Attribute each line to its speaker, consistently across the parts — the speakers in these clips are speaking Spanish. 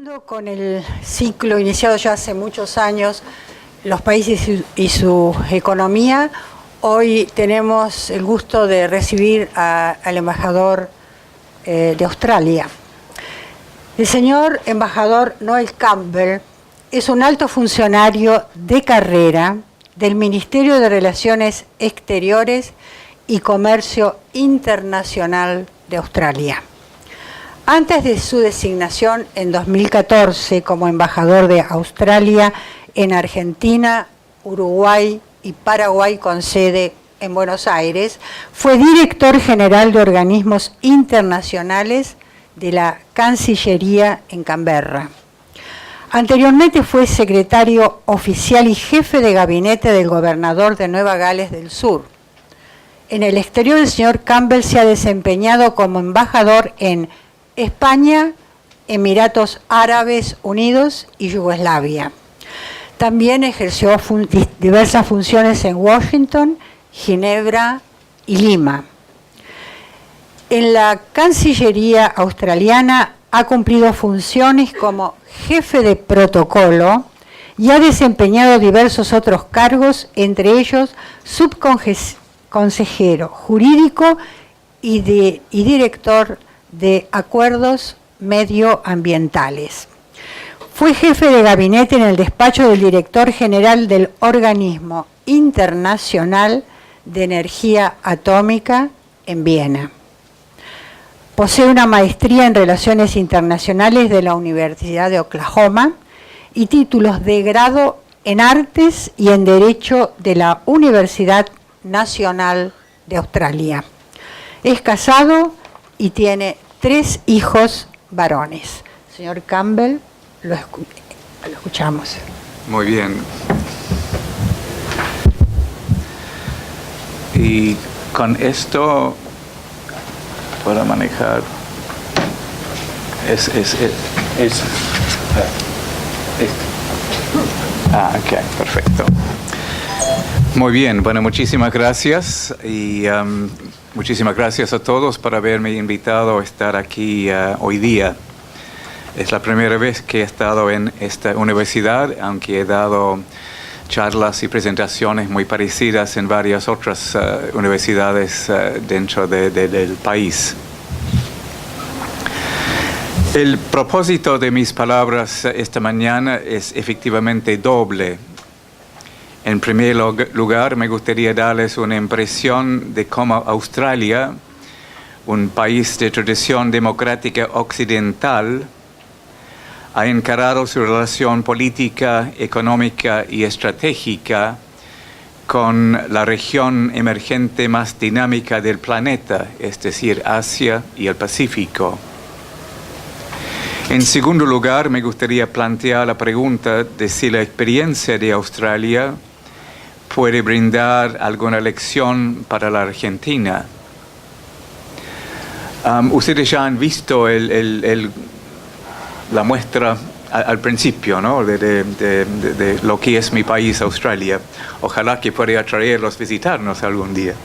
Speaker 1: Continuando con el ciclo iniciado ya hace muchos años, los países y su economía, hoy tenemos el gusto de recibir al embajador de Australia. El señor embajador Noel Campbell es un alto funcionario de carrera del Ministerio de Relaciones Exteriores y Comercio Internacional de Australia. Antes de su designación en 2014 como embajador de Australia en Argentina, Uruguay y Paraguay con sede en Buenos Aires, fue director general de organismos internacionales de la Cancillería en Canberra. Anteriormente fue secretario oficial y jefe de gabinete del gobernador de Nueva Gales del Sur. En el exterior, el señor Campbell se ha desempeñado como embajador en España, Emiratos Árabes Unidos y Yugoslavia. También ejerció diversas funciones en Washington, Ginebra y Lima. En la Cancillería australiana ha cumplido funciones como jefe de protocolo y ha desempeñado diversos otros cargos, entre ellos subconsejero jurídico y director de acuerdos medioambientales. Fue jefe de gabinete en el despacho del director general del Organismo Internacional de Energía Atómica en Viena. Posee una maestría en Relaciones Internacionales de la Universidad de Oklahoma y títulos de grado en Artes y en Derecho de la Universidad Nacional de Australia. Es casado y tiene 3 hijos varones. Señor Campbell, lo escuchamos.
Speaker 2: Muy bien. Y con esto puedo manejar. Ok, perfecto. Muy bien, bueno, muchísimas gracias y muchísimas gracias a todos por haberme invitado a estar aquí hoy día. Es la primera vez que he estado en esta universidad, aunque he dado charlas y presentaciones muy parecidas en varias otras universidades dentro del país. El propósito de mis palabras esta mañana es efectivamente doble. En primer lugar, me gustaría darles una impresión de cómo Australia, un país de tradición democrática occidental, ha encarado su relación política, económica y estratégica con la región emergente más dinámica del planeta, es decir, Asia y el Pacífico. En segundo lugar, me gustaría plantear la pregunta de si la experiencia de Australia puede brindar alguna lección para la Argentina. Ustedes ya han visto la muestra al principio, ¿no? de lo que es mi país, Australia. Ojalá que pueda atraerlos a visitarnos algún día.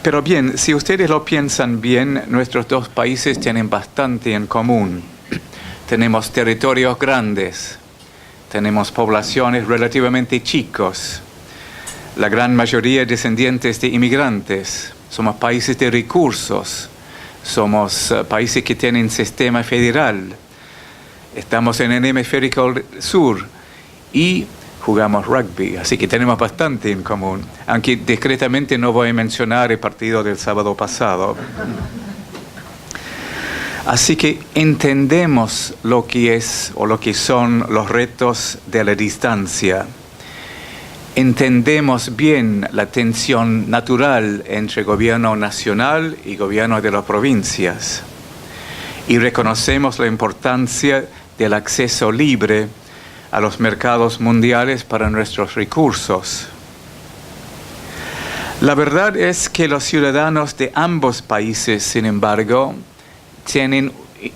Speaker 2: Pero bien, si ustedes lo piensan bien, nuestros dos países tienen bastante en común. Tenemos territorios grandes. Tenemos poblaciones relativamente chicos, la gran mayoría descendientes de inmigrantes. Somos países de recursos, somos países que tienen sistema federal. Estamos en el hemisferio sur y jugamos rugby, así que tenemos bastante en común. Aunque discretamente no voy a mencionar el partido del sábado pasado. Así que entendemos lo que es o lo que son los retos de la distancia. Entendemos bien la tensión natural entre gobierno nacional y gobierno de las provincias. Y reconocemos la importancia del acceso libre a los mercados mundiales para nuestros recursos. La verdad es que los ciudadanos de ambos países, sin embargo, tienen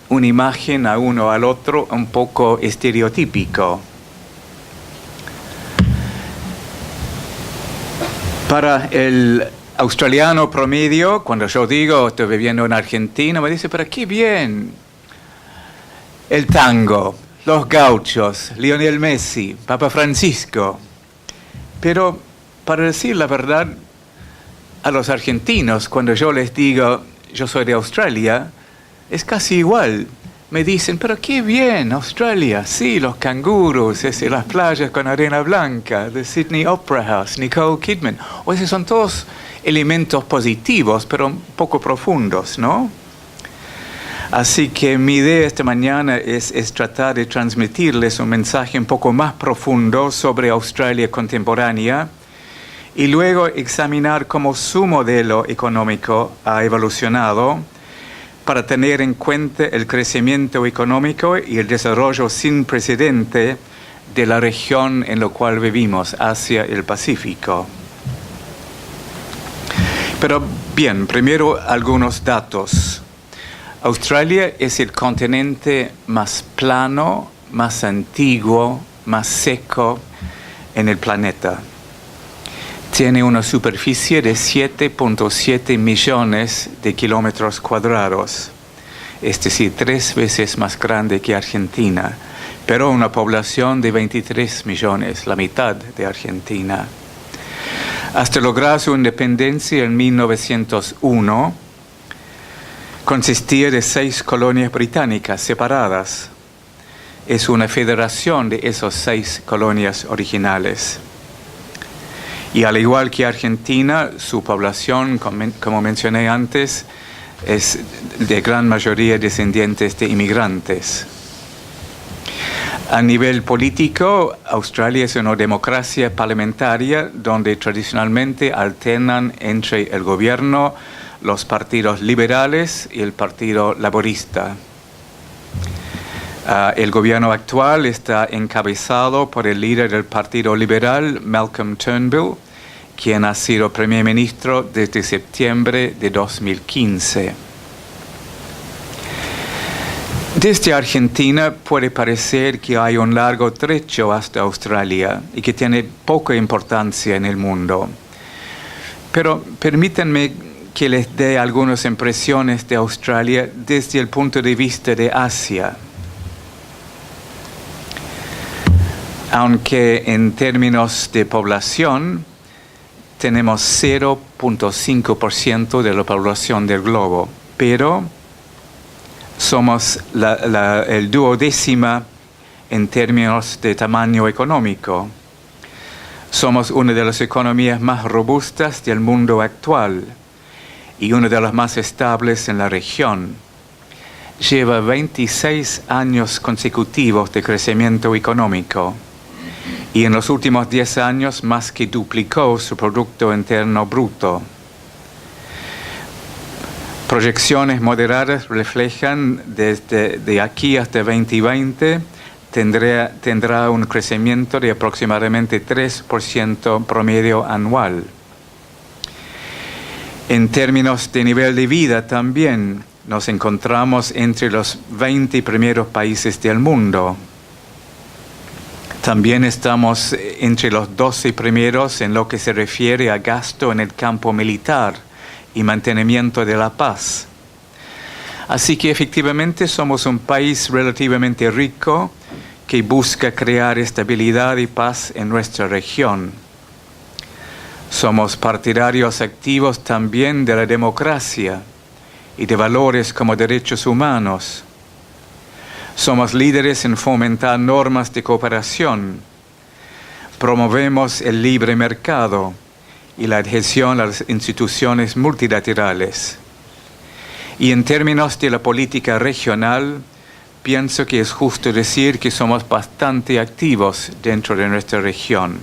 Speaker 2: una imagen a uno al otro un poco estereotípico. Para el australiano promedio, cuando yo digo estoy viviendo en Argentina, me dice, pero qué bien. el tango, los gauchos, Lionel Messi, Papa Francisco. Pero, para decir la verdad, a los argentinos, cuando yo les digo, yo soy de Australia, es casi igual. Me dicen, pero qué bien, Australia, sí, los canguros, las playas con arena blanca, de Sydney Opera House, Nicole Kidman. O esos son todos elementos positivos, pero un poco profundos, ¿no? Así que mi idea esta mañana es tratar de transmitirles un mensaje un poco más profundo sobre Australia contemporánea y luego examinar cómo su modelo económico ha evolucionado para tener en cuenta el crecimiento económico y el desarrollo sin precedente de la región en la cual vivimos, Asia y el Pacífico. Pero bien, primero algunos datos. Australia es el continente más plano, más antiguo, más seco en el planeta. Tiene una superficie de 7.7 millones de kilómetros cuadrados, es decir, 3 veces más grande que Argentina, pero una población de 23 millones, la mitad de Argentina. Hasta lograr su independencia en 1901, consistía de 6 colonias británicas separadas. Es una federación de esas 6 colonias originales. Y al igual que Argentina, su población, como mencioné antes, es de gran mayoría descendientes de inmigrantes. A nivel político, Australia es una democracia parlamentaria donde tradicionalmente alternan entre el gobierno los partidos liberales y el partido laborista. El gobierno actual está encabezado por el líder del Partido Liberal, Malcolm Turnbull, quien ha sido primer ministro desde septiembre de 2015. Desde Argentina puede parecer que hay un largo trecho hasta Australia y que tiene poca importancia en el mundo. Pero permítanme que les dé algunas impresiones de Australia desde el punto de vista de Asia. Aunque en términos de población tenemos 0.5% de la población del globo, pero somos el duodécima en términos de tamaño económico. Somos una de las economías más robustas del mundo actual y una de las más estables en la región. Lleva 26 años consecutivos de crecimiento económico y en los últimos 10 años más que duplicó su Producto Interno Bruto. Proyecciones moderadas reflejan desde de aquí hasta 2020 tendrá un crecimiento de aproximadamente 3% promedio anual. En términos de nivel de vida también nos encontramos entre los 20 primeros países del mundo. También estamos entre los 12 primeros en lo que se refiere a gasto en el campo militar y mantenimiento de la paz. Así que efectivamente somos un país relativamente rico que busca crear estabilidad y paz en nuestra región. Somos partidarios activos también de la democracia y de valores como derechos humanos. Somos líderes en fomentar normas de cooperación. Promovemos el libre mercado y la adhesión a las instituciones multilaterales. Y en términos de la política regional, pienso que es justo decir que somos bastante activos dentro de nuestra región.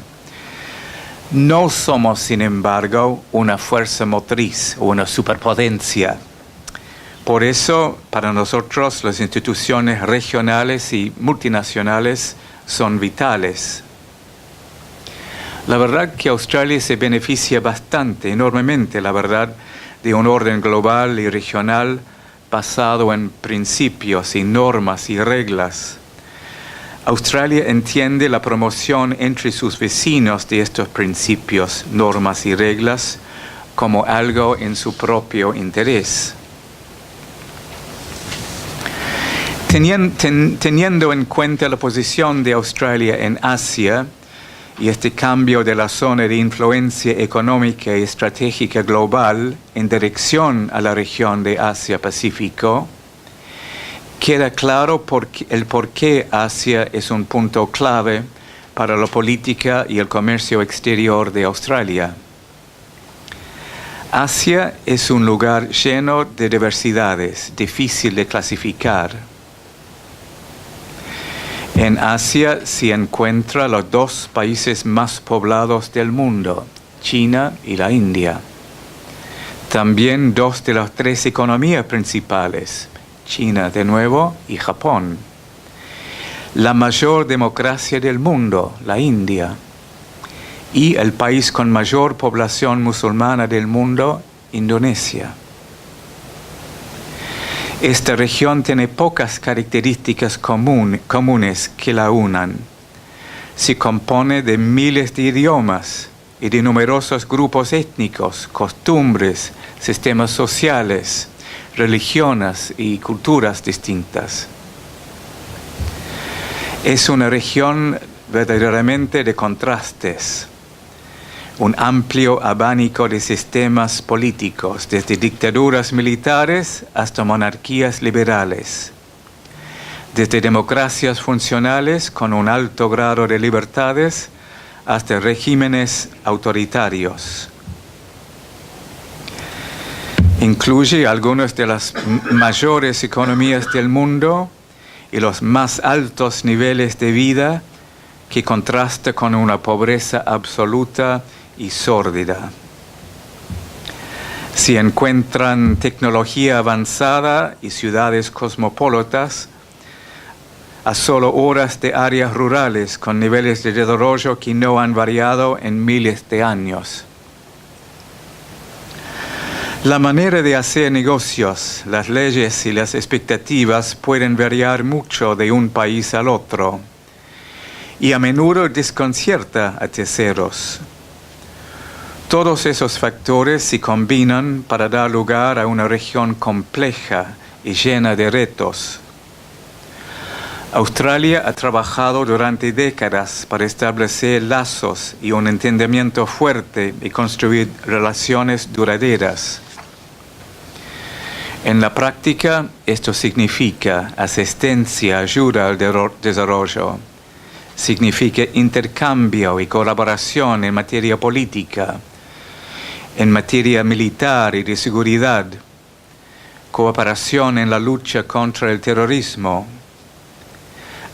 Speaker 2: No somos, sin embargo, una fuerza motriz o una superpotencia. Por eso, para nosotros, las instituciones regionales y multinacionales son vitales. La verdad que Australia se beneficia bastante, enormemente, la verdad, de un orden global y regional basado en principios y normas y reglas. Australia entiende la promoción entre sus vecinos de estos principios, normas y reglas como algo en su propio interés. Teniendo en cuenta la posición de Australia en Asia y este cambio de la zona de influencia económica y estratégica global en dirección a la región de Asia-Pacífico, queda claro el por qué Asia es un punto clave para la política y el comercio exterior de Australia. Asia es un lugar lleno de diversidades, difícil de clasificar. En Asia se encuentran los dos países más poblados del mundo, China y la India. También dos de las tres economías principales, China de nuevo y Japón. La mayor democracia del mundo, la India. Y el país con mayor población musulmana del mundo, Indonesia. Esta región tiene pocas características comunes que la unan. Se compone de miles de idiomas y de numerosos grupos étnicos, costumbres, sistemas sociales, religiones y culturas distintas. Es una región verdaderamente de contrastes. Un amplio abanico de sistemas políticos, desde dictaduras militares hasta monarquías liberales, desde democracias funcionales con un alto grado de libertades hasta regímenes autoritarios. Incluye algunas de las mayores economías del mundo y los más altos niveles de vida que contrasta con una pobreza absoluta y sórdida. Se encuentran tecnología avanzada y ciudades cosmopolitas a solo horas de áreas rurales con niveles de desarrollo que no han variado en miles de años. La manera de hacer negocios, las leyes y las expectativas pueden variar mucho de un país al otro y a menudo desconcierta a terceros. Todos esos factores se combinan para dar lugar a una región compleja y llena de retos. Australia ha trabajado durante décadas para establecer lazos y un entendimiento fuerte y construir relaciones duraderas. En la práctica, esto significa asistencia, ayuda al desarrollo. Significa intercambio y colaboración en materia política, en materia militar y de seguridad, cooperación en la lucha contra el terrorismo,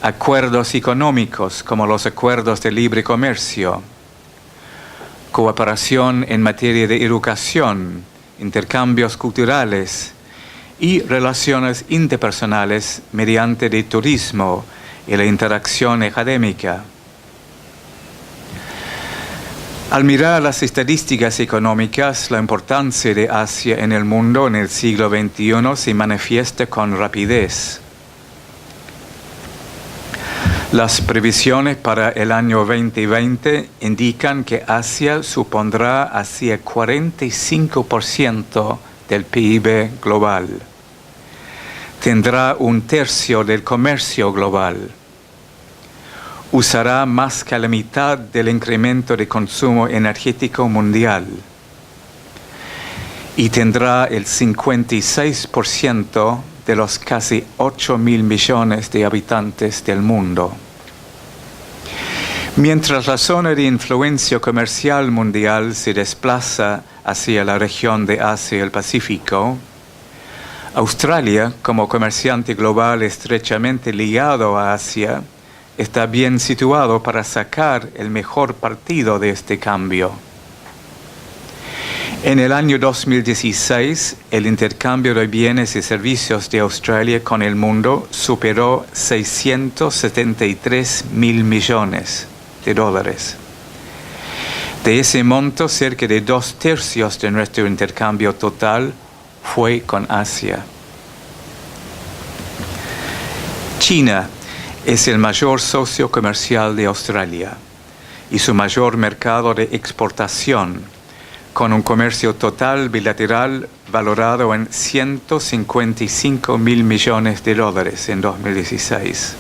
Speaker 2: acuerdos económicos como los acuerdos de libre comercio, cooperación en materia de educación, intercambios culturales y relaciones interpersonales mediante el turismo y la interacción académica. Al mirar las estadísticas económicas, la importancia de Asia en el mundo en el siglo XXI se manifiesta con rapidez. Las previsiones para el año 2020 indican que Asia supondrá hacia 45% del PIB global. Tendrá un tercio del comercio global. Usará más que la mitad del incremento de consumo energético mundial. Y tendrá el 56% de los casi 8.000 millones de habitantes del mundo. Mientras la zona de influencia comercial mundial se desplaza hacia la región de Asia y el Pacífico, Australia, como comerciante global estrechamente ligado a Asia, está bien situado para sacar el mejor partido de este cambio. En el año 2016, el intercambio de bienes y servicios de Australia con el mundo superó 673.000 millones de dólares. De ese monto, cerca de 2/3 de nuestro intercambio total fue con Asia. China es el mayor socio comercial de Australia y su mayor mercado de exportación, con un comercio total bilateral valorado en 155 mil millones de dólares en 2016.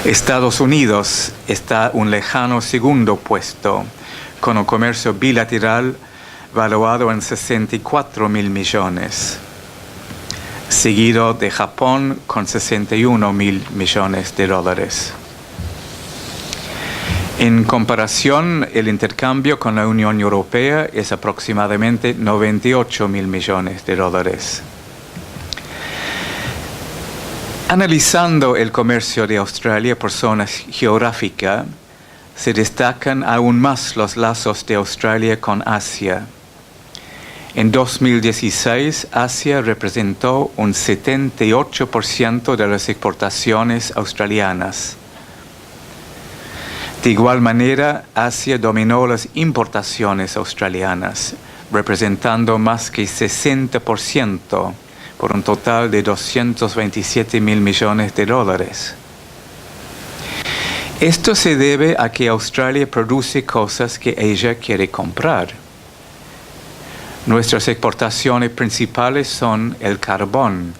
Speaker 2: Estados Unidos está un lejano segundo puesto, con un comercio bilateral valuado en 64 mil millones, seguido de Japón con 61 mil millones de dólares. En comparación, el intercambio con la Unión Europea es aproximadamente 98 mil millones de dólares. Analizando el comercio de Australia por zona geográfica, se destacan aún más los lazos de Australia con Asia. En 2016, Asia representó un 78% de las exportaciones australianas. De igual manera, Asia dominó las importaciones australianas, representando más que 60%, por un total de 227 mil millones de dólares. Esto se debe a que Australia produce cosas que ella quiere comprar. Nuestras exportaciones principales son el carbón,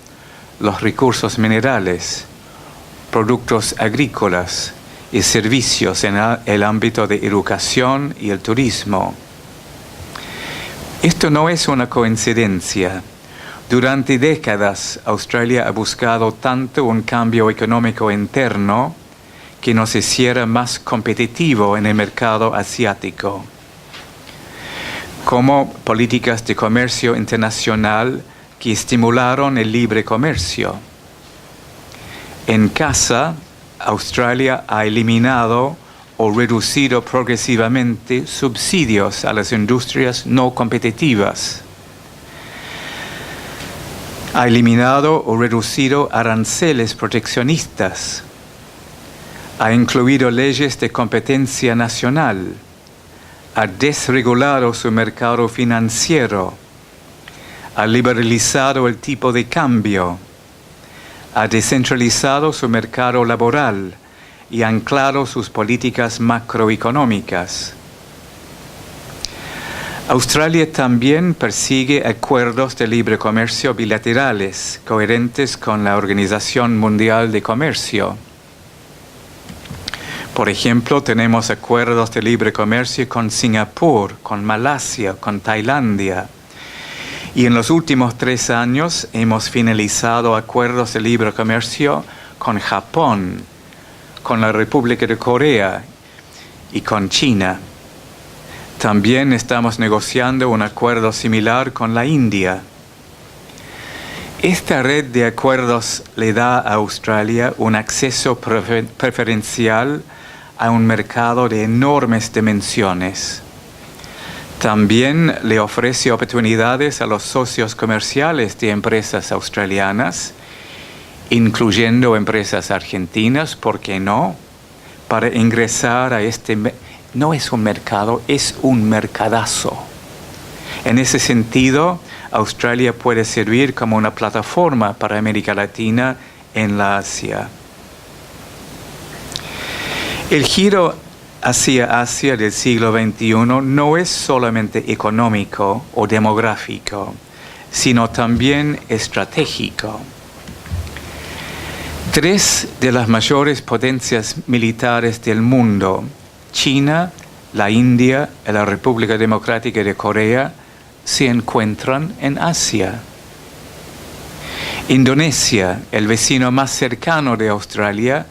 Speaker 2: los recursos minerales, productos agrícolas y servicios en el ámbito de educación y el turismo. Esto no es una coincidencia. Durante décadas, Australia ha buscado tanto un cambio económico interno que nos hiciera más competitivo en el mercado asiático, como políticas de comercio internacional que estimularon el libre comercio. En casa, Australia ha eliminado o reducido progresivamente subsidios a las industrias no competitivas. Ha eliminado o reducido aranceles proteccionistas. Ha incluido leyes de competencia nacional. Ha desregulado su mercado financiero. Ha liberalizado el tipo de cambio. Ha descentralizado su mercado laboral y ha anclado sus políticas macroeconómicas. Australia también persigue acuerdos de libre comercio bilaterales coherentes con la Organización Mundial de Comercio. Por ejemplo, tenemos acuerdos de libre comercio con Singapur, con Malasia, con Tailandia. Y en los últimos 3 años hemos finalizado acuerdos de libre comercio con Japón, con la República de Corea y con China. También estamos negociando un acuerdo similar con la India. Esta red de acuerdos le da a Australia un acceso preferencial a un mercado de enormes dimensiones. También le ofrece oportunidades a los socios comerciales de empresas australianas, incluyendo empresas argentinas, ¿por qué no?, para ingresar a este mercado. No es un mercado, es un mercadazo. En ese sentido, Australia puede servir como una plataforma para América Latina en la Asia. El giro hacia Asia del siglo XXI no es solamente económico o demográfico, sino también estratégico. 3 de las mayores potencias militares del mundo, China, la India y la República Democrática de Corea, se encuentran en Asia. Indonesia, el vecino más cercano de Australia,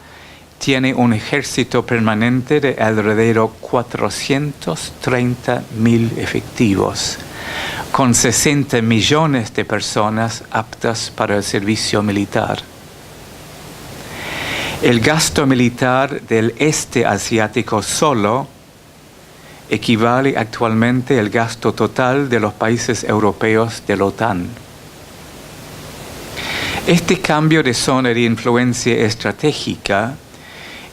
Speaker 2: tiene un ejército permanente de alrededor 430.000 efectivos, con 60 millones de personas aptas para el servicio militar. El gasto militar del este asiático solo equivale actualmente al gasto total de los países europeos de la OTAN. Este cambio de zona de influencia estratégica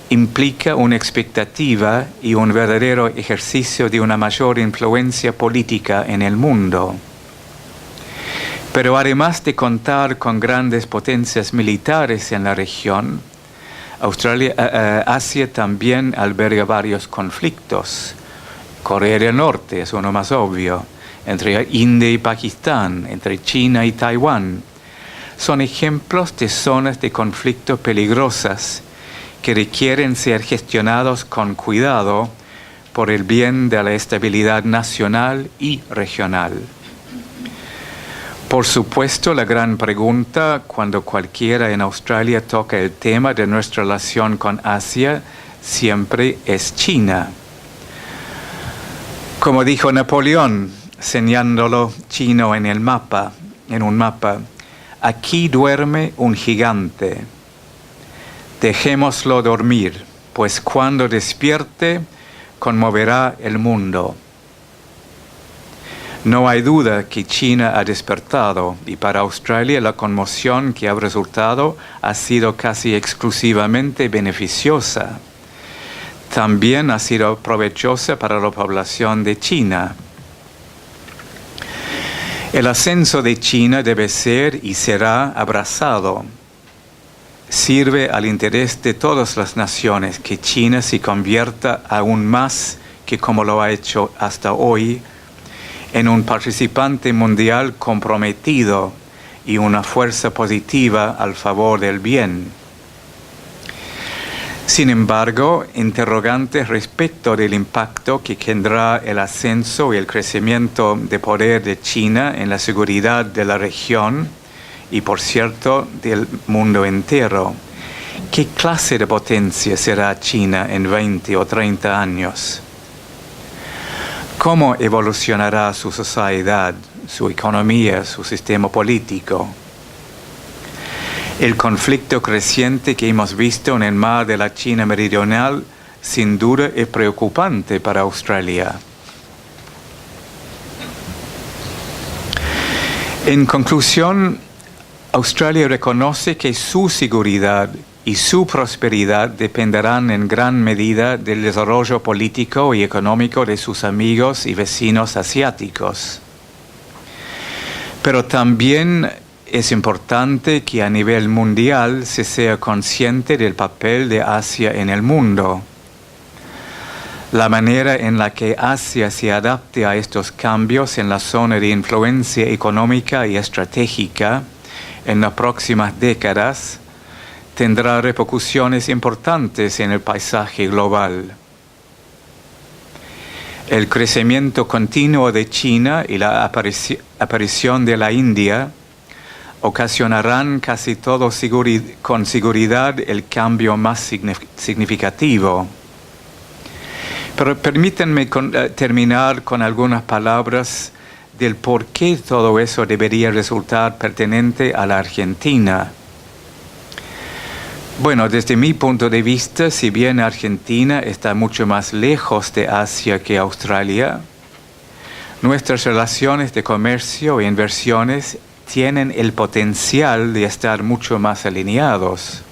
Speaker 2: implica una expectativa y un verdadero ejercicio de una mayor influencia política en el mundo. Pero además de contar con grandes potencias militares en la región, Asia también alberga varios conflictos. Corea del Norte es uno más obvio. entre India y Pakistán, entre China y Taiwán, son ejemplos de zonas de conflicto peligrosas que requieren ser gestionados con cuidado por el bien de la estabilidad nacional y regional. Por supuesto, la gran pregunta cuando cualquiera en Australia toca el tema de nuestra relación con Asia siempre es China. Como dijo Napoleón, señalándolo chino en un mapa, aquí duerme un gigante. Dejémoslo dormir, pues cuando despierte, conmoverá el mundo. No hay duda que China ha despertado y para Australia la conmoción que ha resultado ha sido casi exclusivamente beneficiosa. También ha sido provechosa para la población de China. El ascenso de China debe ser y será abrazado. Sirve al interés de todas las naciones que China se convierta aún más que como lo ha hecho hasta hoy en un participante mundial comprometido y una fuerza positiva al favor del bien. Sin embargo, interrogantes respecto del impacto que tendrá el ascenso y el crecimiento de poder de China en la seguridad de la región y, por cierto, del mundo entero. ¿Qué clase de potencia será China en 20 o 30 años? ¿Cómo evolucionará su sociedad, su economía, su sistema político? El conflicto creciente que hemos visto en el mar de la China Meridional sin duda es preocupante para Australia. En conclusión, Australia reconoce que su seguridad y su prosperidad dependerán en gran medida del desarrollo político y económico de sus amigos y vecinos asiáticos. Pero también es importante que a nivel mundial se sea consciente del papel de Asia en el mundo. La manera en la que Asia se adapte a estos cambios en la zona de influencia económica y estratégica en las próximas décadas tendrá repercusiones importantes en el paisaje global. El crecimiento continuo de China y la aparición de la India ocasionarán casi todo con seguridad el cambio más significativo. Pero permítanme terminar con algunas palabras del por qué todo eso debería resultar pertinente a la Argentina. Bueno, desde mi punto de vista, si bien Argentina está mucho más lejos de Asia que Australia, nuestras relaciones de comercio e inversiones tienen el potencial de estar mucho más alineados.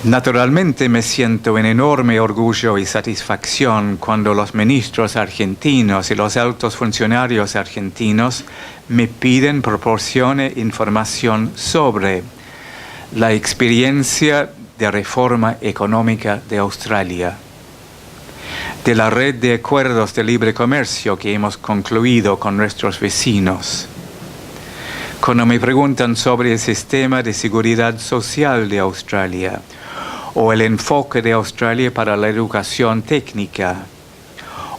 Speaker 2: Naturalmente me siento en enorme orgullo y satisfacción cuando los ministros argentinos y los altos funcionarios argentinos me piden proporcione información sobre la experiencia de reforma económica de Australia, de la red de acuerdos de libre comercio que hemos concluido con nuestros vecinos. Cuando me preguntan sobre el sistema de seguridad social de Australia o el enfoque de Australia para la educación técnica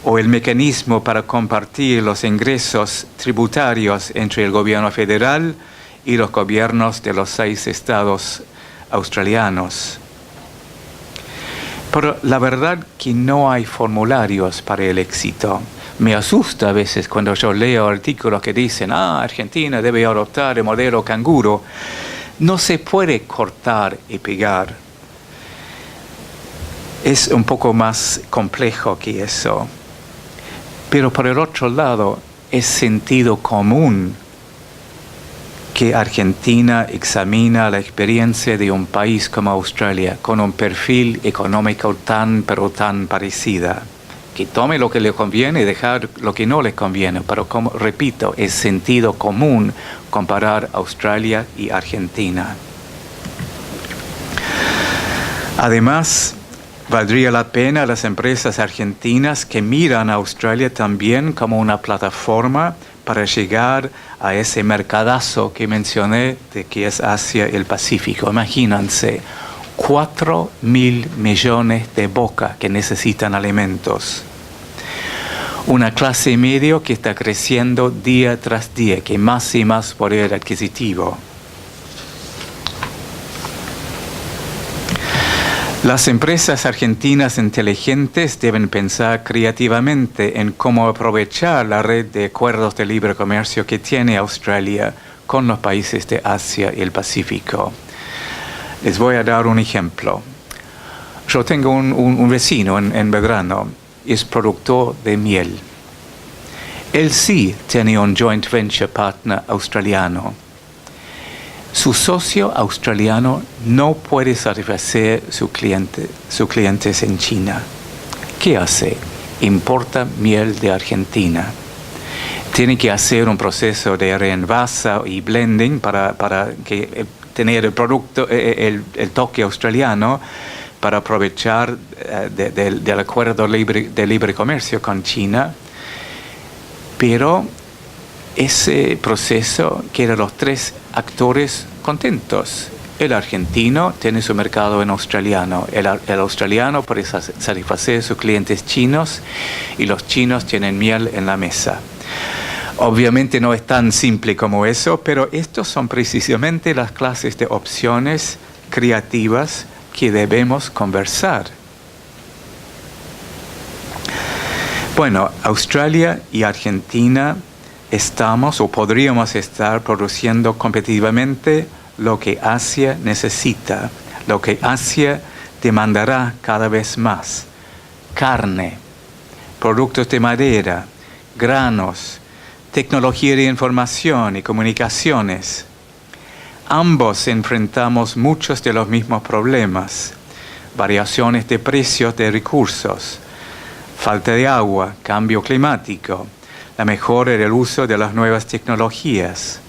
Speaker 2: o el mecanismo para compartir los ingresos tributarios entre el gobierno federal y los gobiernos de los 6 estados australianos. Pero la verdad que no hay formularios para el éxito. Me asusta a veces cuando yo leo artículos que dicen, Argentina debe adoptar el modelo canguro. No se puede cortar y pegar. Es un poco más complejo que eso. Pero por el otro lado, es sentido común que Argentina examina la experiencia de un país como Australia con un perfil económico tan parecida, que tome lo que le conviene y dejar lo que no le conviene, pero como repito, es sentido común comparar Australia y Argentina. Además, Valdría la pena a las empresas argentinas que miran a Australia también como una plataforma para llegar a ese mercadazo que mencioné, de que es Asia y el Pacífico. Imagínense, 4.000 millones de bocas que necesitan alimentos. Una clase media que está creciendo día tras día, que más y más poder adquisitivo. Las empresas argentinas inteligentes deben pensar creativamente en cómo aprovechar la red de acuerdos de libre comercio que tiene Australia con los países de Asia y el Pacífico. Les voy a dar un ejemplo. Yo tengo un vecino en Belgrano, es productor de miel. Él sí tiene un joint venture partner australiano. Su socio australiano no puede satisfacer sus clientes en China. ¿Qué hace? Importa miel de Argentina. Tiene que hacer un proceso de reenvasa y blending para tener el producto, el toque australiano, para aprovechar del acuerdo de libre comercio con China. Pero ese proceso quiere los tres actores contentos. El argentino tiene su mercado en australiano, el australiano puede satisfacer sus clientes chinos y los chinos tienen miel en la mesa. Obviamente no es tan simple como eso, pero estos son precisamente las clases de opciones creativas que debemos conversar. Bueno, Australia y Argentina estamos o podríamos estar produciendo competitivamente lo que Asia necesita, lo que Asia demandará cada vez más: carne, productos de madera, granos, tecnología de información y comunicaciones. Ambos enfrentamos muchos de los mismos problemas: variaciones de precios de recursos, falta de agua, cambio climático, la mejora del uso de las nuevas tecnologías.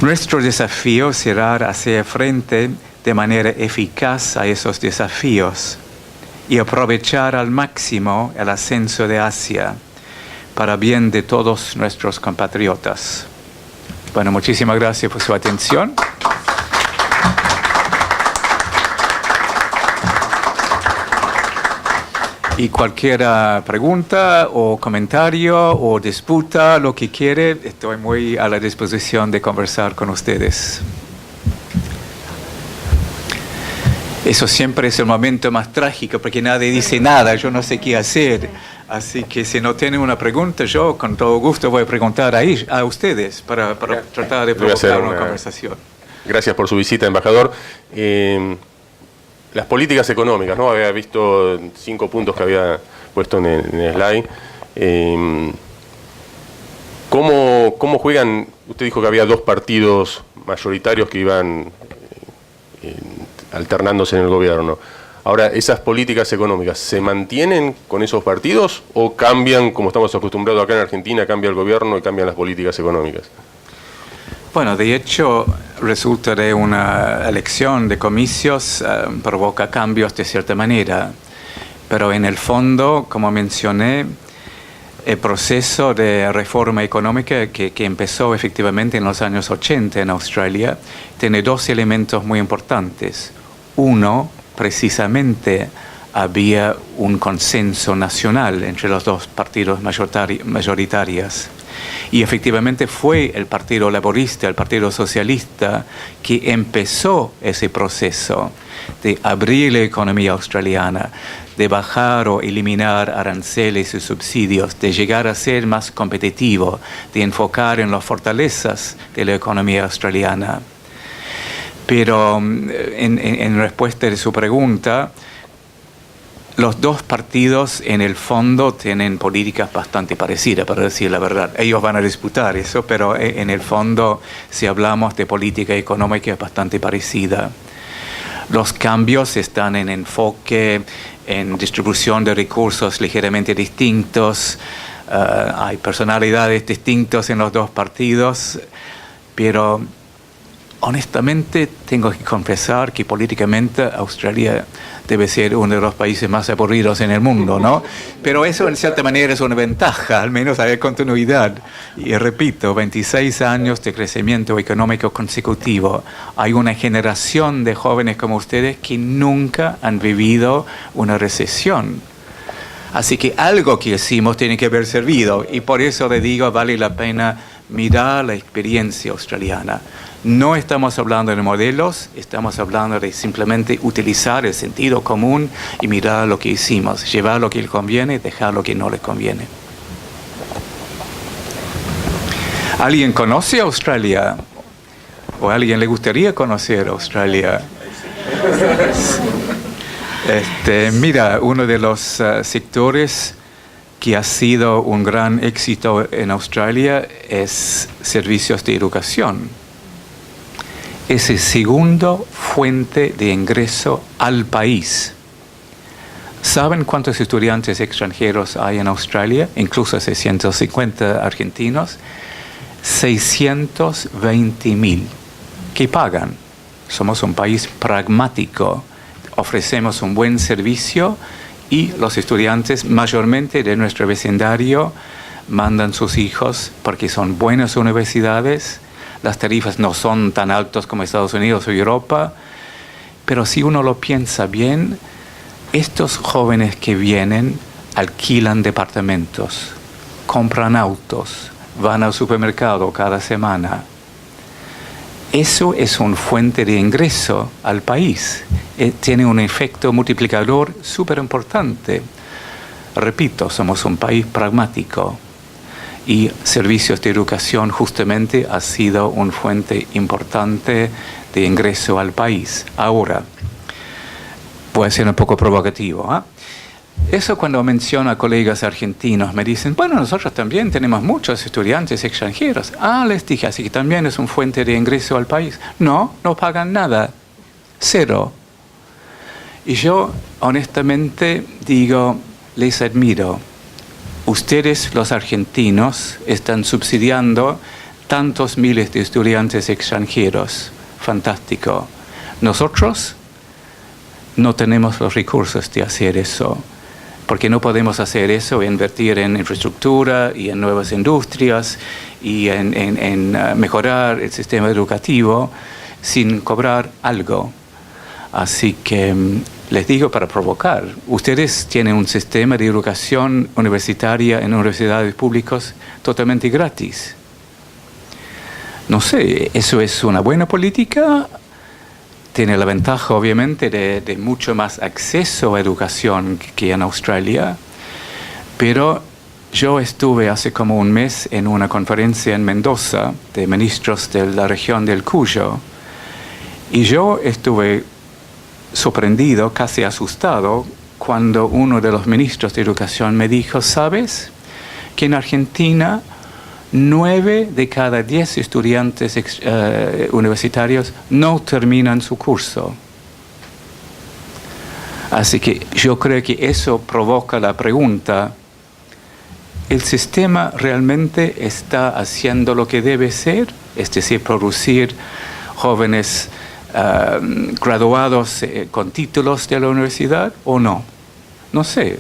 Speaker 2: Nuestro desafío será hacer frente de manera eficaz a esos desafíos y aprovechar al máximo el ascenso de Asia para bien de todos nuestros compatriotas. Bueno, muchísimas gracias por su atención. Y cualquier pregunta o comentario o disputa, lo que quiere, estoy muy a la disposición de conversar con ustedes. Eso siempre es el momento más trágico porque nadie dice nada, yo no sé qué hacer. Así que si no tienen una pregunta, yo con todo gusto voy a preguntar a ustedes para tratar de provocar una conversación.
Speaker 3: Gracias por su visita, embajador. Las políticas económicas, ¿no? Había visto 5 puntos que había puesto en el slide. ¿Cómo juegan? Usted dijo que había 2 partidos mayoritarios que iban alternándose en el gobierno. Ahora, ¿esas políticas económicas se mantienen con esos partidos o cambian, como estamos acostumbrados acá en Argentina, cambia el gobierno y cambian las políticas económicas?
Speaker 2: Bueno, de hecho, resulta de una elección de comicios, provoca cambios de cierta manera, pero en el fondo, como mencioné, el proceso de reforma económica que empezó efectivamente en los años 80 en Australia tiene 2 elementos muy importantes. Uno, precisamente, había un consenso nacional entre los 2 partidos mayoritarios. Y efectivamente fue el Partido Laborista, el Partido Socialista, que empezó ese proceso de abrir la economía australiana, de bajar o eliminar aranceles y subsidios, de llegar a ser más competitivo, de enfocar en las fortalezas de la economía australiana. Pero en respuesta de su pregunta, los 2 partidos en el fondo tienen políticas bastante parecidas, para decir la verdad. Ellos van a disputar eso, pero en el fondo, si hablamos de política económica, es bastante parecida. Los cambios están en enfoque, en distribución de recursos ligeramente distintos. Hay personalidades distintas en los 2 partidos, pero honestamente tengo que confesar que políticamente Australia debe ser uno de los países más aburridos en el mundo, ¿no? Pero eso en cierta manera es una ventaja, al menos hay continuidad. Y repito, 26 años de crecimiento económico consecutivo. Hay una generación de jóvenes como ustedes que nunca han vivido una recesión. Así que algo que hicimos tiene que haber servido. Y por eso le digo, vale la pena mirar la experiencia australiana. No estamos hablando de modelos, estamos hablando de simplemente utilizar el sentido común y mirar lo que hicimos, llevar lo que les conviene y dejar lo que no les conviene. ¿Alguien conoce Australia? ¿O a alguien le gustaría conocer Australia? Mira, uno de los sectores que ha sido un gran éxito en Australia es servicios de educación. Es el segundo fuente de ingreso al país. ¿Saben cuántos estudiantes extranjeros hay en Australia? Incluso 650 argentinos. 620.000. ¿Qué pagan? Somos un país pragmático. Ofrecemos un buen servicio y los estudiantes, mayormente de nuestro vecindario, mandan sus hijos porque son buenas universidades. Las tarifas no son tan altas como Estados Unidos o Europa, pero si uno lo piensa bien, estos jóvenes que vienen alquilan departamentos, compran autos, van al supermercado cada semana. Eso es una fuente de ingreso al país. Tiene un efecto multiplicador súper importante. Repito, somos un país pragmático. Y servicios de educación justamente ha sido una fuente importante de ingreso al país. Ahora, voy a ser un poco provocativo, ¿eh? Eso cuando menciono a colegas argentinos me dicen, bueno, nosotros también tenemos muchos estudiantes extranjeros. Les dije, así que también es una fuente de ingreso al país. No pagan nada. 0. Y yo honestamente digo, les admiro. Ustedes, los argentinos, están subsidiando tantos miles de estudiantes extranjeros. Fantástico. Nosotros no tenemos los recursos de hacer eso, porque no podemos hacer eso, invertir en infraestructura y en nuevas industrias y en mejorar el sistema educativo sin cobrar algo. Así que les digo para provocar, ustedes tienen un sistema de educación universitaria en universidades públicas totalmente gratis. No sé, ¿eso es una buena política? Tiene la ventaja, obviamente, de mucho más acceso a educación que en Australia, pero yo estuve hace como un mes en una conferencia en Mendoza de ministros de la región del Cuyo, y yo estuve sorprendido, casi asustado, cuando uno de los ministros de educación me dijo, ¿sabes que en Argentina 9 de cada 10 estudiantes universitarios no terminan su curso? Así que yo creo que eso provoca la pregunta, ¿el sistema realmente está haciendo lo que debe ser? Es decir, producir jóvenes graduados con títulos de la universidad o no. No sé,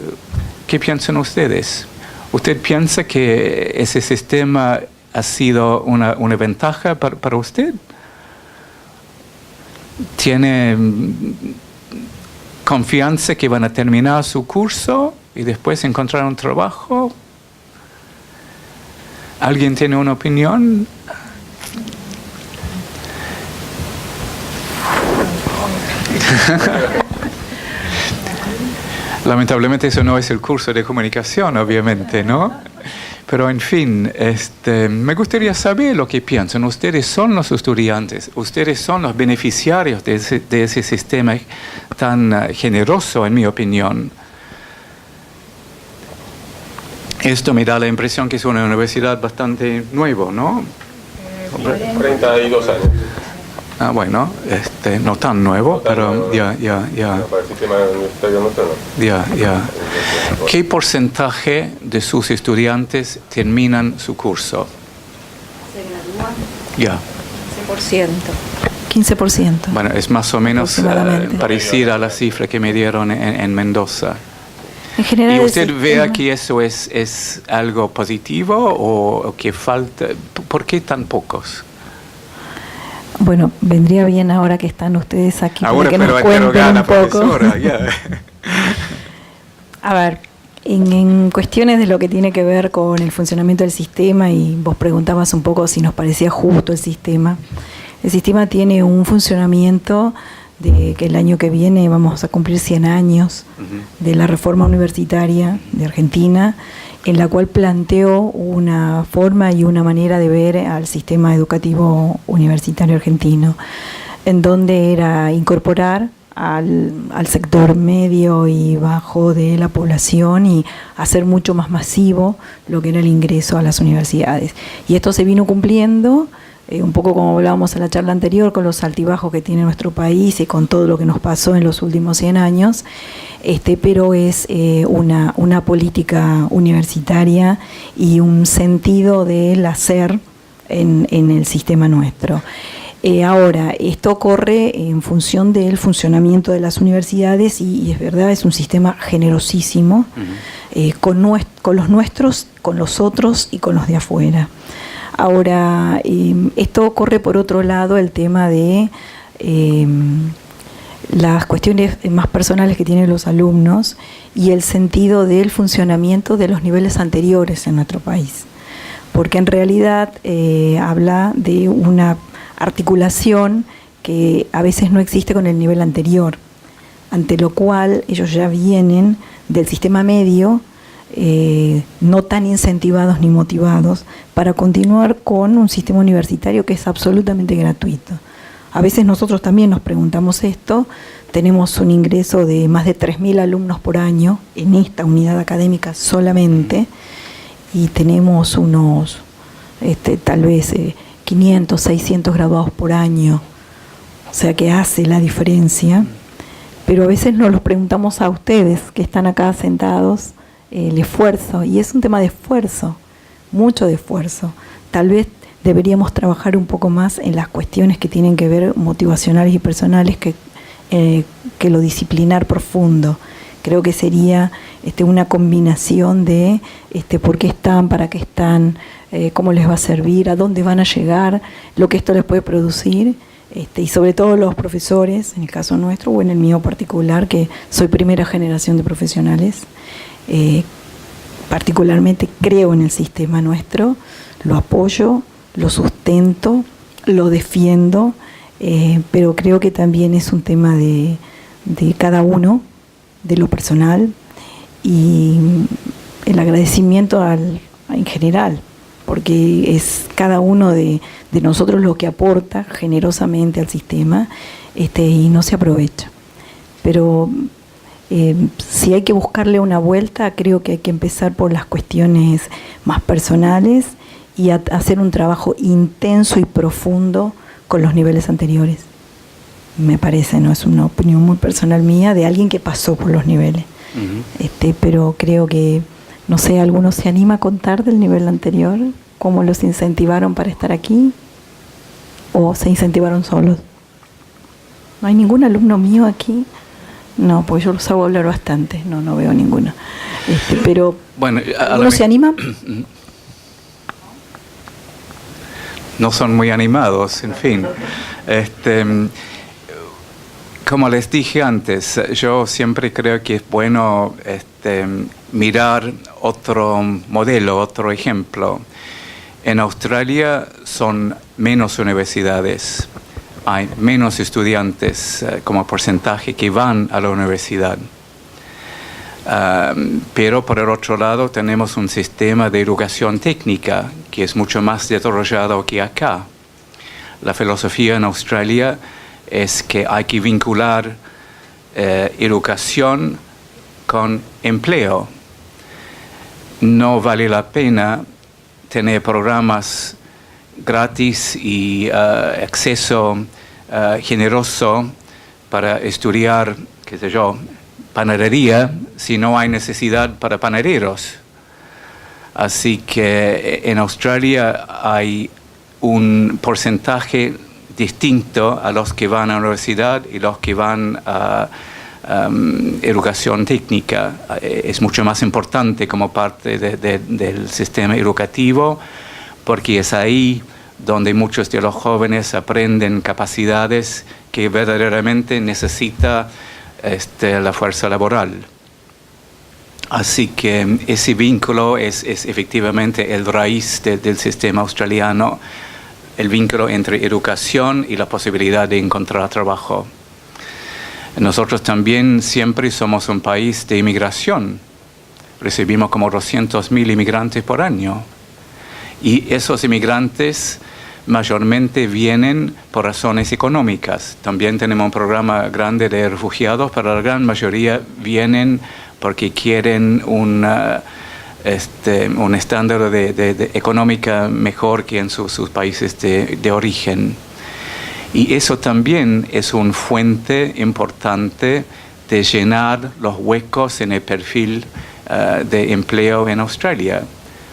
Speaker 2: ¿qué piensan ustedes? ¿Usted piensa que ese sistema ha sido una ventaja para usted? ¿Tiene confianza que van a terminar su curso y después encontrar un trabajo? ¿Alguien tiene una opinión? Lamentablemente eso no es el curso de comunicación, obviamente, ¿no? Pero en fin, me gustaría saber lo que piensan. Ustedes son los estudiantes, ustedes son los beneficiarios de ese sistema tan generoso, en mi opinión. Esto me da la impresión que es una universidad bastante nueva, ¿no?
Speaker 3: 32 años.
Speaker 2: Bueno, no tan nuevo, pero ya.
Speaker 3: Para el sistema universitario nuestro no.
Speaker 2: Ya. ¿Qué porcentaje de sus estudiantes terminan su curso?
Speaker 4: ¿Se gradúan?
Speaker 2: Ya.
Speaker 4: 11%. 15%.
Speaker 2: Bueno, es más o menos parecida a la cifra que me dieron en Mendoza.
Speaker 4: En general,
Speaker 2: ¿Y usted ve que eso es algo positivo o que falta? ¿Por qué tan pocos?
Speaker 4: Bueno, vendría bien ahora que están ustedes aquí
Speaker 2: ahora,
Speaker 4: para que nos cuenten un poco.
Speaker 2: Yeah.
Speaker 4: A ver, en cuestiones de lo que tiene que ver con el funcionamiento del sistema, y vos preguntabas un poco si nos parecía justo el sistema tiene un funcionamiento de que el año que viene vamos a cumplir 100 años de la reforma universitaria de Argentina, en la cual planteó una forma y una manera de ver al sistema educativo universitario argentino, en donde era incorporar al sector medio y bajo de la población y hacer mucho más masivo lo que era el ingreso a las universidades. Y esto se vino cumpliendo, un poco como hablábamos en la charla anterior, con los altibajos que tiene nuestro país y con todo lo que nos pasó en los últimos 100 años, pero es una política universitaria y un sentido del hacer en el sistema nuestro. Ahora, esto ocurre en función del funcionamiento de las universidades y es verdad, es un sistema generosísimo con los nuestros, con los otros y con los de afuera. Ahora, esto ocurre por otro lado el tema de las cuestiones más personales que tienen los alumnos y el sentido del funcionamiento de los niveles anteriores en nuestro país. Porque en realidad habla de una articulación que a veces no existe con el nivel anterior, ante lo cual ellos ya vienen del sistema medio, no tan incentivados ni motivados para continuar con un sistema universitario que es absolutamente gratuito. A veces nosotros también nos preguntamos esto, tenemos un ingreso de más de 3.000 alumnos por año en esta unidad académica solamente, y tenemos unos, tal vez 500, 600 graduados por año, o sea que hace la diferencia, pero a veces nos los preguntamos a ustedes que están acá sentados, el esfuerzo, y es un tema de esfuerzo, mucho de esfuerzo. Tal vez deberíamos trabajar un poco más en las cuestiones que tienen que ver motivacionales y personales que lo disciplinar profundo. Creo que sería una combinación de por qué están, para qué están, cómo les va a servir, a dónde van a llegar, lo que esto les puede producir, y sobre todo los profesores, en el caso nuestro o en el mío particular, que soy primera generación de profesionales, particularmente creo en el sistema nuestro, lo apoyo, lo sustento, lo defiendo, pero creo que también es un tema de cada uno, de lo personal, y el agradecimiento en general, porque es cada uno de nosotros lo que aporta generosamente al sistema, y no se aprovecha. Pero si hay que buscarle una vuelta, creo que hay que empezar por las cuestiones más personales y hacer un trabajo intenso y profundo con los niveles anteriores. Me parece, no es una opinión muy personal mía, de alguien que pasó por los niveles. Pero creo que, no sé, ¿alguno se anima a contar del nivel anterior? ¿Cómo los incentivaron para estar aquí? ¿O se incentivaron solos? ¿No hay ningún alumno mío aquí? No, pues yo los hago hablar bastante. No veo ninguno. Pero,
Speaker 2: bueno,
Speaker 4: ¿alguno se anima?
Speaker 2: No son muy animados, en fin. Como les dije antes, yo siempre creo que es bueno mirar otro modelo, otro ejemplo. En Australia son menos universidades, hay menos estudiantes como porcentaje que van a la universidad. Pero por el otro lado tenemos un sistema de educación técnica que es mucho más desarrollado que acá. La filosofía en Australia es que hay que vincular educación con empleo. No vale la pena tener programas gratis y acceso generoso para estudiar, qué sé yo, panadería, si no hay necesidad para panaderos. Así que en Australia hay un porcentaje distinto a los que van a la universidad y los que van a educación técnica. Es mucho más importante como parte del sistema educativo, porque es ahí donde muchos de los jóvenes aprenden capacidades que verdaderamente necesita la fuerza laboral. Así que ese vínculo es efectivamente el raíz del sistema australiano, el vínculo entre educación y la posibilidad de encontrar trabajo. Nosotros también siempre somos un país de inmigración. Recibimos como 200,000 inmigrantes por año. Y esos inmigrantes mayormente vienen por razones económicas. También tenemos un programa grande de refugiados, pero la gran mayoría vienen porque quieren un estándar de económica mejor que en sus países de origen. Y eso también es una fuente importante de llenar los huecos en el perfil de empleo en Australia.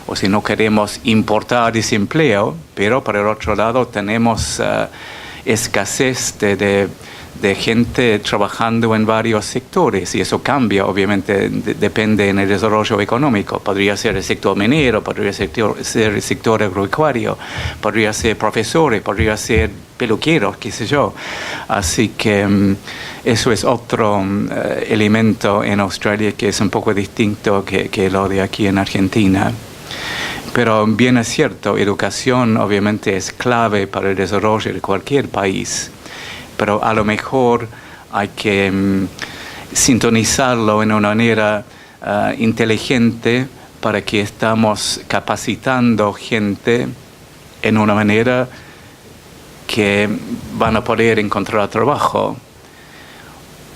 Speaker 2: O si no queremos importar desempleo, pero por el otro lado tenemos escasez de gente trabajando en varios sectores, y eso cambia, obviamente, depende en el desarrollo económico. Podría ser el sector minero, podría ser el sector agropecuario, podría ser profesores, podría ser peluqueros, qué sé yo. Así que eso es otro elemento en Australia que es un poco distinto que lo de aquí en Argentina. Pero bien es cierto, educación obviamente es clave para el desarrollo de cualquier país, pero a lo mejor hay que sintonizarlo en una manera inteligente para que estamos capacitando gente en una manera que van a poder encontrar trabajo.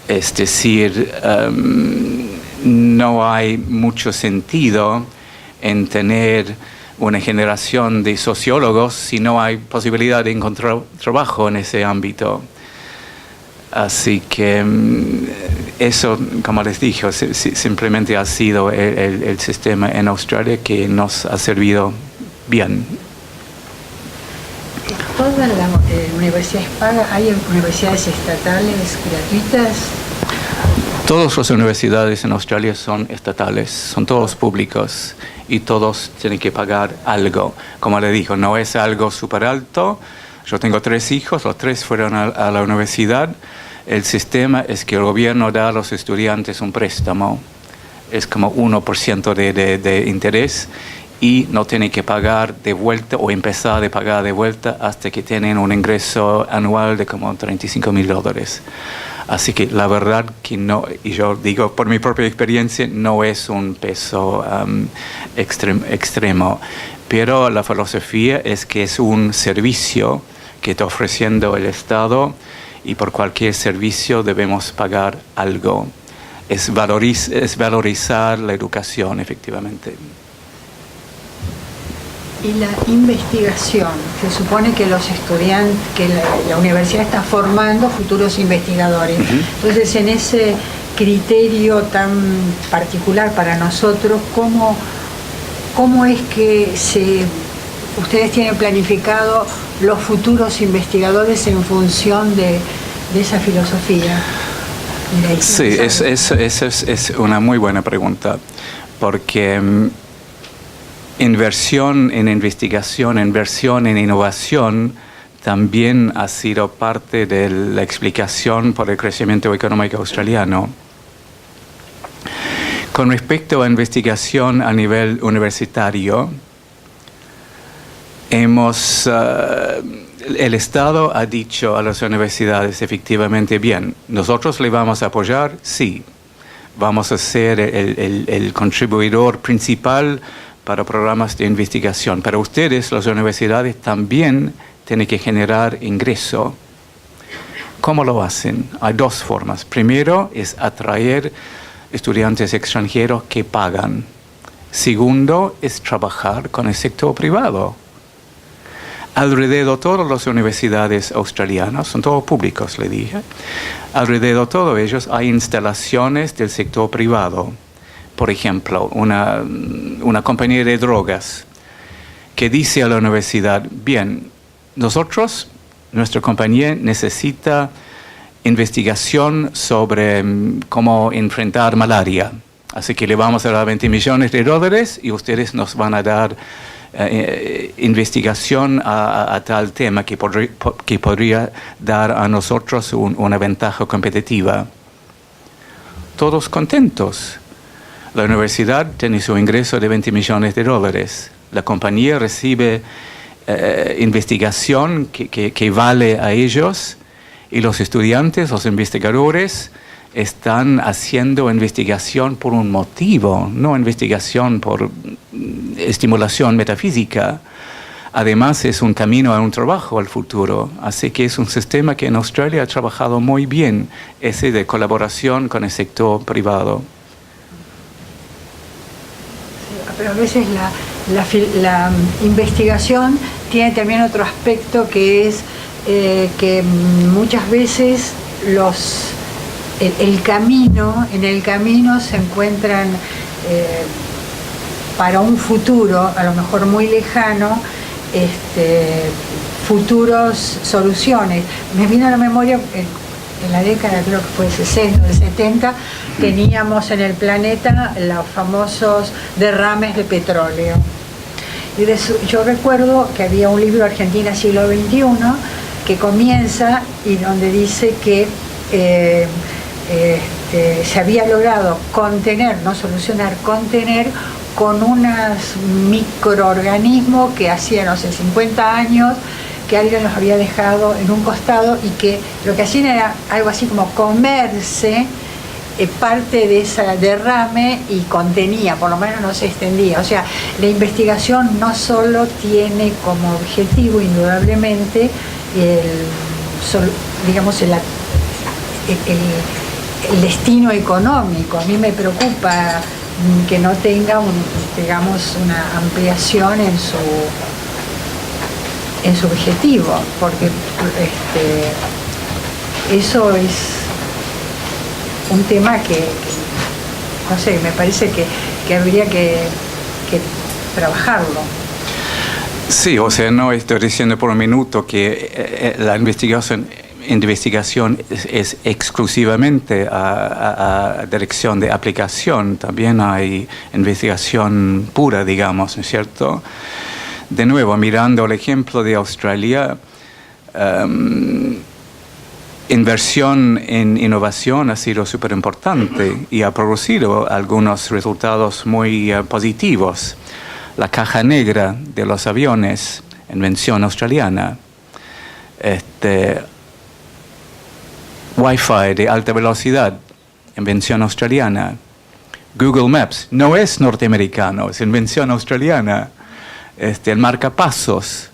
Speaker 2: Es decir, no hay mucho sentido en tener una generación de sociólogos si no hay posibilidad de encontrar trabajo en ese ámbito. Así que eso, como les dije, simplemente ha sido el sistema en Australia que nos ha servido bien.
Speaker 1: ¿Todas las universidades pagan? ¿Hay universidades estatales gratuitas?
Speaker 2: Todas las universidades en Australia son estatales, son todos públicos y todos tienen que pagar algo. Como le digo, no es algo súper alto. Yo tengo 3 hijos, los 3 fueron a la universidad. El sistema es que el gobierno da a los estudiantes un préstamo. Es como 1% de interés y no tienen que pagar de vuelta o empezar a pagar de vuelta hasta que tienen un ingreso anual de como $35,000. Así que la verdad que no, y yo digo por mi propia experiencia, no es un peso extremo. Pero la filosofía es que es un servicio que está ofreciendo el Estado y por cualquier servicio debemos pagar algo. Es valorizar la educación, efectivamente.
Speaker 1: Y la investigación, se supone que los estudiantes, que la universidad está formando futuros investigadores. Entonces, en ese criterio tan particular para nosotros, ¿cómo es que ustedes tienen planificado los futuros investigadores en función de esa filosofía?
Speaker 2: Sí, esa es una muy buena pregunta, porque inversión en investigación, inversión en innovación también ha sido parte de la explicación por el crecimiento económico australiano. Con respecto a investigación a nivel universitario, el Estado ha dicho a las universidades efectivamente, bien, nosotros le vamos a apoyar, sí, vamos a ser el contribuidor principal para programas de investigación. Pero ustedes, las universidades, también tienen que generar ingreso. ¿Cómo lo hacen? Hay 2 formas. Primero es atraer estudiantes extranjeros que pagan. Segundo es trabajar con el sector privado. Alrededor de todas las universidades australianas, son todos públicos, le dije, alrededor de todos ellos hay instalaciones del sector privado. Por ejemplo, una compañía de drogas que dice a la universidad, bien, nosotros nuestra compañía necesita investigación sobre cómo enfrentar malaria. Así que le vamos a dar $20 millones y ustedes nos van a dar investigación a tal tema que podría dar a nosotros una ventaja competitiva. Todos contentos. La universidad tiene su ingreso de $20 millones. La compañía recibe investigación que vale a ellos, y los estudiantes, los investigadores, están haciendo investigación por un motivo, no investigación por estimulación metafísica. Además, es un camino a un trabajo al futuro. Así que es un sistema que en Australia ha trabajado muy bien, ese de colaboración con el sector privado.
Speaker 1: Pero a veces la investigación tiene también otro aspecto, que es que muchas veces en el camino se encuentran para un futuro, a lo mejor muy lejano, futuros soluciones. Me vino a la memoria, en la década, creo que fue 60, del 70, teníamos en el planeta los famosos derrames de petróleo. Y yo recuerdo que había un libro, Argentina siglo XXI, que comienza y donde dice que se había logrado contener, no solucionar, contener con unos microorganismos que hacían, no sé, 50 años, que alguien los había dejado en un costado y que lo que hacían era algo así como comerse parte de ese derrame y contenía, por lo menos no se extendía. O sea, la investigación no solo tiene como objetivo, indudablemente, el destino económico. A mí me preocupa que no tenga una ampliación en su objetivo, porque eso es un tema que no sé, me parece que habría que trabajarlo.
Speaker 2: Sí, o sea, no estoy diciendo por un minuto que la investigación es exclusivamente a dirección de aplicación. También hay investigación pura, digamos, ¿no es cierto? De nuevo, mirando el ejemplo de Australia, inversión en innovación ha sido súper importante y ha producido algunos resultados muy positivos. La caja negra de los aviones, invención australiana. Wi-Fi de alta velocidad, invención australiana. Google Maps no es norteamericano, es invención australiana. El marcapasos,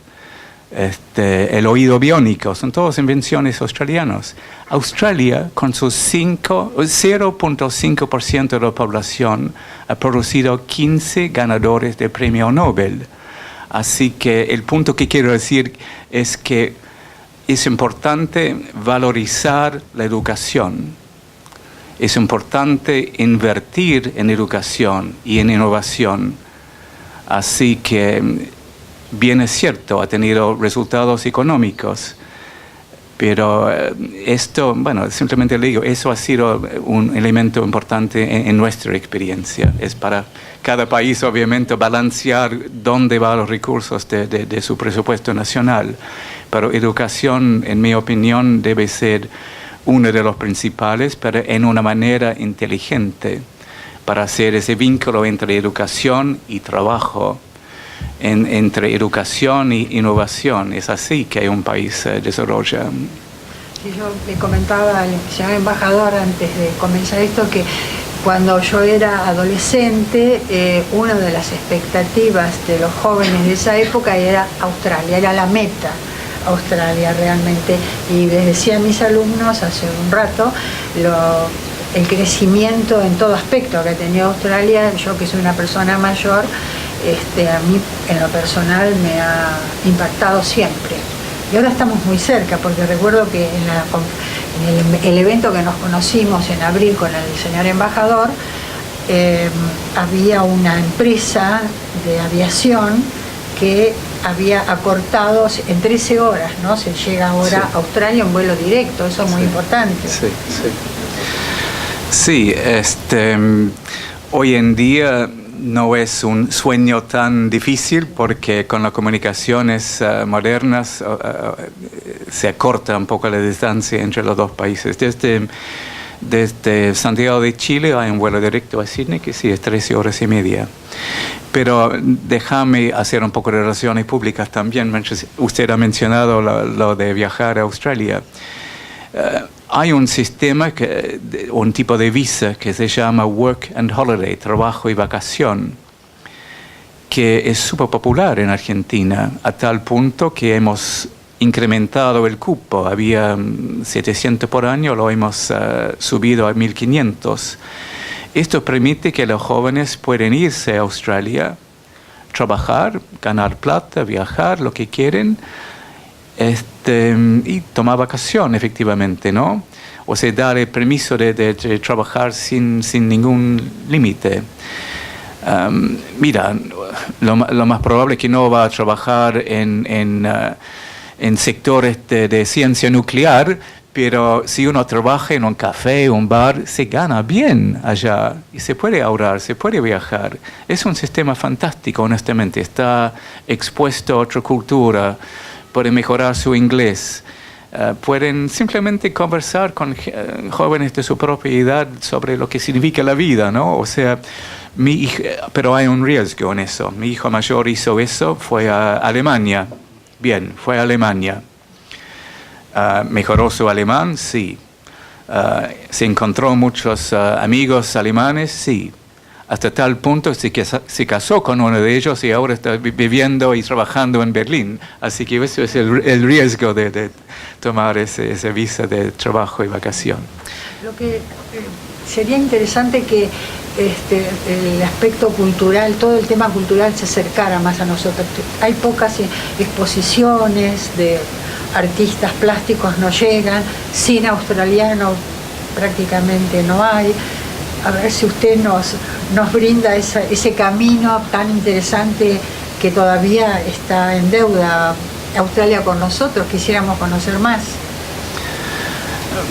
Speaker 2: el oído biónico, son todas invenciones australianas. Australia, con su 0.5% de la población, ha producido 15 ganadores de premio Nobel. Así que el punto que quiero decir es que es importante valorizar la educación. Es importante invertir en educación y en innovación. Así que, bien es cierto, ha tenido resultados económicos, pero esto, bueno, simplemente le digo, eso ha sido un elemento importante en nuestra experiencia. Es para cada país, obviamente, balancear dónde van los recursos de su presupuesto nacional. Pero educación, en mi opinión, debe ser uno de los principales, pero en una manera inteligente, para hacer ese vínculo entre educación y trabajo, entre educación y innovación. Es así que un país desarrolla.
Speaker 1: Sí, yo le comentaba al señor embajador antes de comenzar esto que cuando yo era adolescente, una de las expectativas de los jóvenes de esa época era Australia, era la meta. Australia realmente, y les decía a mis alumnos hace un rato el crecimiento en todo aspecto que ha tenido Australia. Yo, que soy una persona mayor, a mí en lo personal me ha impactado siempre. Y ahora estamos muy cerca, porque recuerdo que en el evento que nos conocimos en abril con el señor embajador, había una empresa de aviación que había acortado en 13 horas, ¿no? Se llega ahora a Australia en vuelo directo, eso es muy importante.
Speaker 2: Sí, sí. Sí, hoy en día no es un sueño tan difícil porque con las comunicaciones modernas se acorta un poco la distancia entre los dos países. Desde Santiago de Chile hay un vuelo directo a Sydney que sí es 13 horas y media. Pero déjame hacer un poco de relaciones públicas también. Usted ha mencionado lo de viajar a Australia. Hay un sistema, un tipo de visa que se llama Work and Holiday, trabajo y vacación, que es súper popular en Argentina, a tal punto que hemos incrementado el cupo. Había 700 por año, lo hemos subido a 1.500. Esto permite que los jóvenes puedan irse a Australia, trabajar, ganar plata, viajar, lo que quieren, y tomar vacación, efectivamente, ¿no? O sea, dar el permiso de trabajar sin ningún límite. Mira, lo más probable es que no va a trabajar en sectores de ciencia nuclear, pero si uno trabaja en un café, un bar, se gana bien allá y se puede ahorrar, se puede viajar. Es un sistema fantástico, honestamente. Está expuesto a otra cultura, puede mejorar su inglés, pueden simplemente conversar con jóvenes de su propia edad sobre lo que significa la vida, ¿no? O sea, pero hay un riesgo en eso. Mi hijo mayor hizo eso, fue a Alemania. Bien, fue a Alemania. ¿Mejoró su alemán? Sí. ¿Se encontró muchos amigos alemanes? Sí. Hasta tal punto que se casó con uno de ellos y ahora está viviendo y trabajando en Berlín. Así que eso es el riesgo de tomar ese visa de trabajo y vacación.
Speaker 1: Lo que sería interesante que el aspecto cultural, todo el tema cultural se acercara más a nosotros. Hay pocas exposiciones de artistas plásticos, no llegan, cine australiano prácticamente no hay. A ver si usted nos brinda ese camino tan interesante que todavía está en deuda Australia con nosotros, quisiéramos conocer más.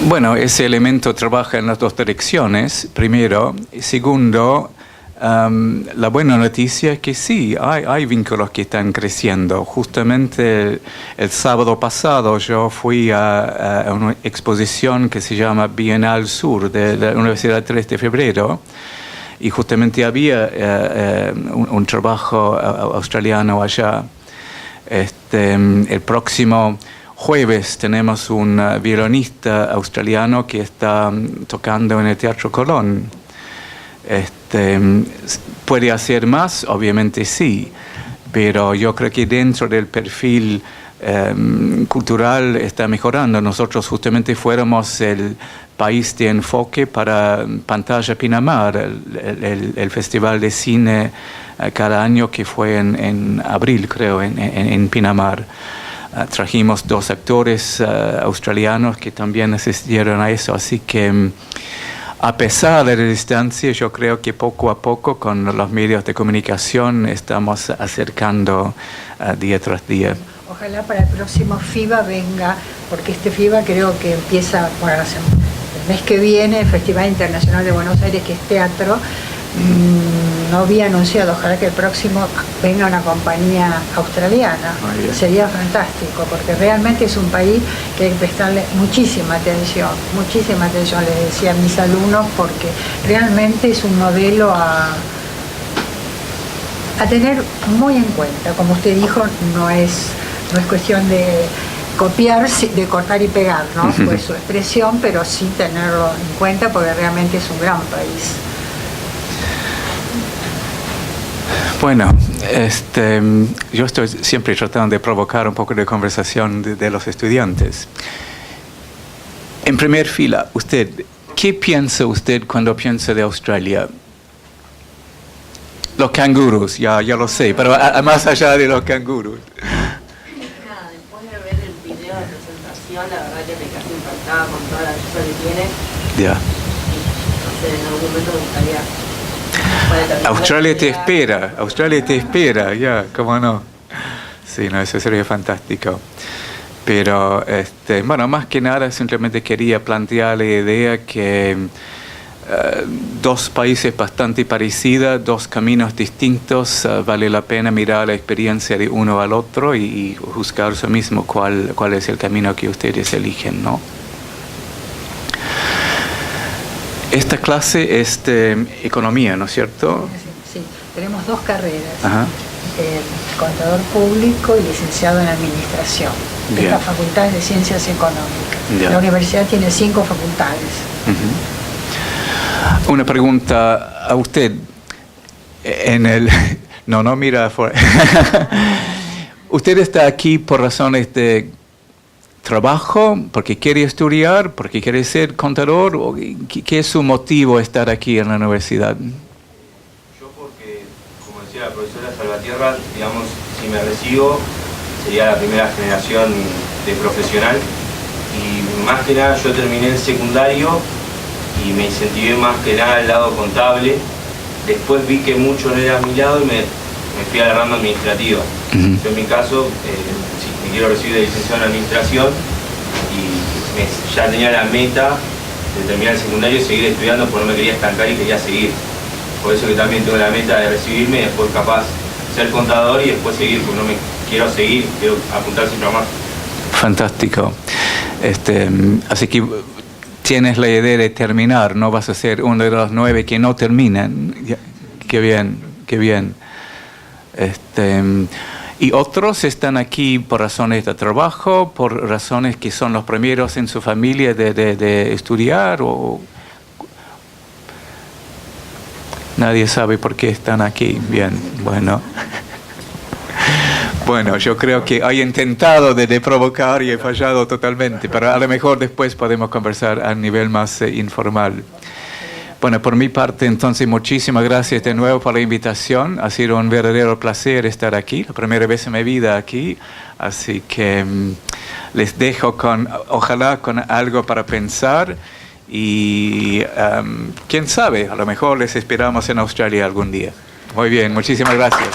Speaker 2: Bueno, ese elemento trabaja en las dos direcciones, primero. Segundo, la buena noticia es que sí, hay vínculos que están creciendo. Justamente el sábado pasado yo fui a una exposición que se llama Bienal Sur de la Universidad 3 de Febrero y justamente había un trabajo australiano allá. El próximo jueves tenemos un violinista australiano que está tocando en el Teatro Colón. ¿Puede hacer más? Obviamente sí, pero yo creo que dentro del perfil cultural está mejorando. Nosotros justamente fuéramos el país de enfoque para Pantalla Pinamar, el festival de cine cada año que fue en abril, creo, en Pinamar. Trajimos 2 actores australianos que también asistieron a eso, así que a pesar de la distancia, yo creo que poco a poco con los medios de comunicación estamos acercando día tras día.
Speaker 1: Ojalá para el próximo FIBA venga, porque este FIBA creo que empieza el mes que viene, el Festival Internacional de Buenos Aires, que es teatro. No había anunciado, ojalá que el próximo venga una compañía australiana. Sería fantástico, porque realmente es un país que hay que prestarle muchísima atención, les decía a mis alumnos, porque realmente es un modelo a tener muy en cuenta. Como usted dijo, no es cuestión de copiar, de cortar y pegar, ¿no? Pues su expresión, pero sí tenerlo en cuenta, porque realmente es un gran país.
Speaker 2: Bueno, yo estoy siempre tratando de provocar un poco de conversación de los estudiantes. En primer fila, ¿qué piensa usted cuando piensa de Australia? Los canguros, ya lo sé, pero más allá de los canguros.
Speaker 5: Nada, después de ver el video de presentación, la verdad que me quedé impactada con toda la belleza que tiene.
Speaker 2: Ya.
Speaker 5: No sé, en algún momento me gustaría...
Speaker 2: Australia te espera, ya, cómo no. Sí, no, eso sería fantástico. Pero, bueno, más que nada simplemente quería plantear la idea que dos países bastante parecidos, dos caminos distintos, vale la pena mirar la experiencia de uno al otro y juzgar eso mismo cuál es el camino que ustedes eligen, ¿no? Esta clase es de economía, ¿no es cierto?
Speaker 1: Sí, tenemos dos carreras.
Speaker 2: Ajá.
Speaker 1: Contador público y licenciado en administración.
Speaker 2: Bien.
Speaker 1: Esta facultad es de ciencias económicas.
Speaker 2: Ya.
Speaker 1: La universidad tiene 5 facultades.
Speaker 2: Una pregunta a usted. No, mira afuera. ¿Usted está aquí por razones de trabajo, porque quiere estudiar, porque quiere ser contador? ¿O qué es su motivo estar aquí en la universidad?
Speaker 6: Yo porque, como decía la profesora Salvatierra, digamos, si me recibo, sería la primera generación de profesional. Y más que nada yo terminé el secundario y me incentivé más que nada al lado contable. Después vi que mucho no era a mi lado y me fui a la rama administrativa. Yo en mi caso, sí, me quiero recibir de licenciado en administración y ya tenía la meta de terminar el secundario y seguir estudiando porque no me quería estancar y quería seguir. Por eso que también tengo la meta de recibirme y después capaz ser contador y después seguir, porque no me quiero seguir, quiero apuntar siempre a más.
Speaker 2: Fantástico. Así que tienes la idea de terminar, no vas a ser uno de los 9 que no terminan. Qué bien, qué bien. ¿Y otros están aquí por razones de trabajo, por razones que son los primeros en su familia de estudiar? ¿O nadie sabe por qué están aquí? Bien, bueno. Bueno, yo creo que he intentado de provocar y he fallado totalmente, pero a lo mejor después podemos conversar a nivel más informal. Bueno, por mi parte, entonces, muchísimas gracias de nuevo por la invitación. Ha sido un verdadero placer estar aquí, la primera vez en mi vida aquí. Así que les dejo ojalá con algo para pensar y quién sabe, a lo mejor les esperamos en Australia algún día. Muy bien, muchísimas gracias.